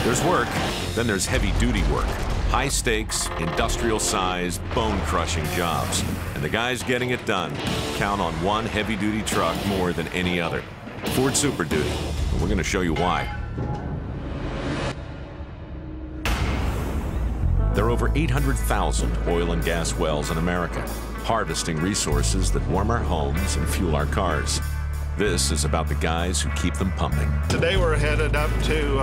There's work, then there's heavy-duty work. High stakes, industrial-sized, bone-crushing jobs. And the guys getting it done count on one heavy-duty truck more than any other. Ford Super Duty. And we're going to show you why. There are over 800,000 oil and gas wells in America, harvesting resources that warm our homes and fuel our cars. This is about the guys who keep them pumping. Today we're headed up to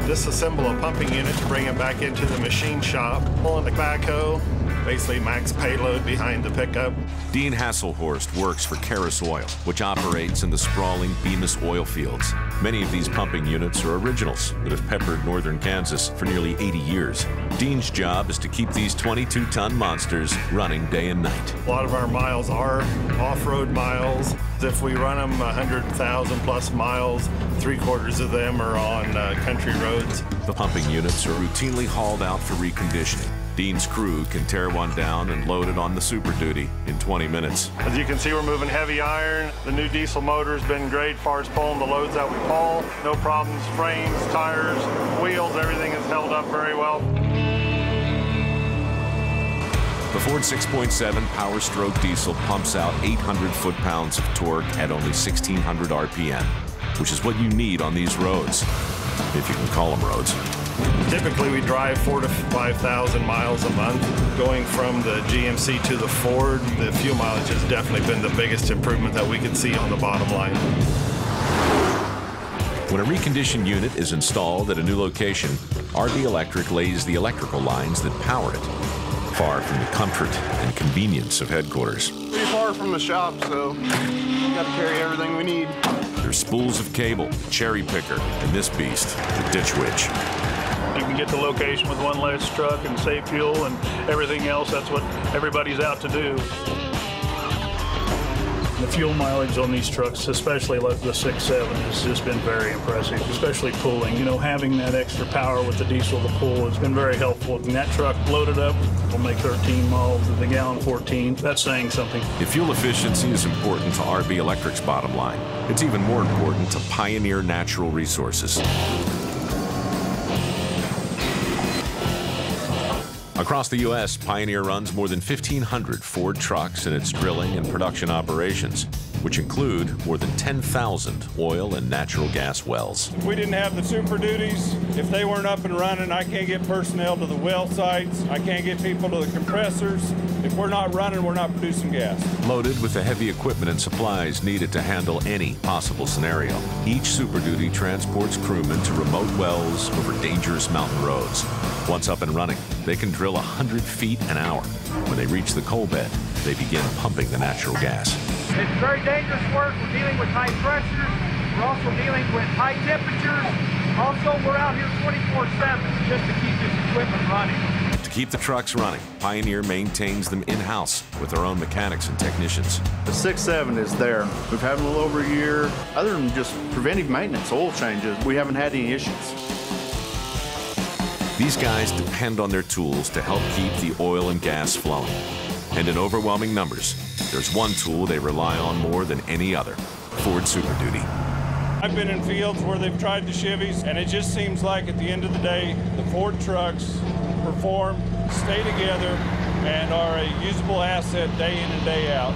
disassemble a pumping unit to bring it back into the machine shop, pulling the backhoe, basically max payload behind the pickup. Dean Hasselhorst works for Karis Oil, which operates in the sprawling Bemis oil fields. Many of these pumping units are originals that have peppered northern Kansas for nearly 80 years. Dean's job is to keep these 22-ton monsters running day and night. A lot of our miles are off-road miles. If we run them 100,000 plus miles, 3/4 of them are on country roads. The pumping units are routinely hauled out for reconditioning. Dean's crew can tear one down and load it on the Super Duty in 20 minutes. As you can see, we're moving heavy iron. The new diesel motor's been great as far as pulling the loads that we haul. No problems, frames, tires, wheels, everything is held up very well. The Ford 6.7 Power Stroke diesel pumps out 800 foot-pounds of torque at only 1,600 RPM, which is what you need on these roads, if you can call them roads. Typically, we drive 4,000 to 5,000 miles a month. Going from the GMC to the Ford, the fuel mileage has definitely been the biggest improvement that we could see on the bottom line. When a reconditioned unit is installed at a new location, RB Electric lays the electrical lines that power it, far from the comfort and convenience of headquarters. Pretty far from the shop, so we got to carry everything we need. There's spools of cable, cherry picker, and this beast, the ditch witch. You can get to location with one less truck and save fuel and everything else. That's what everybody's out to do. The fuel mileage on these trucks, especially like the 6.7, has just been very impressive, especially pulling. You know, having that extra power with the diesel to pull has been very helpful. And that truck loaded up will make 13 miles to the gallon 14. That's saying something. If fuel efficiency is important to RB Electric's bottom line, it's even more important to Pioneer Natural Resources. Across the U.S., Pioneer runs more than 1,500 Ford trucks in its drilling and production operations, which include more than 10,000 oil and natural gas wells. If we didn't have the Super Duties, if they weren't up and running, I can't get personnel to the well sites, I can't get people to the compressors. If we're not running, we're not producing gas. Loaded with the heavy equipment and supplies needed to handle any possible scenario, each Super Duty transports crewmen to remote wells over dangerous mountain roads. Once up and running, they can drill 100 feet an hour. When they reach the coal bed, they begin pumping the natural gas. It's very dangerous work. We're dealing with high pressures. We're also dealing with high temperatures. Also, we're out here 24/7 just to keep this equipment running. To keep the trucks running, Pioneer maintains them in-house with their own mechanics and technicians. The 6.7 is there. We've had them a little over a year. Other than just preventive maintenance, oil changes, we haven't had any issues. These guys depend on their tools to help keep the oil and gas flowing. And in overwhelming numbers, there's one tool they rely on more than any other: Ford Super Duty. I've been in fields where they've tried the Chevys, and it just seems like at the end of the day, the Ford trucks perform, stay together, and are a usable asset day in and day out.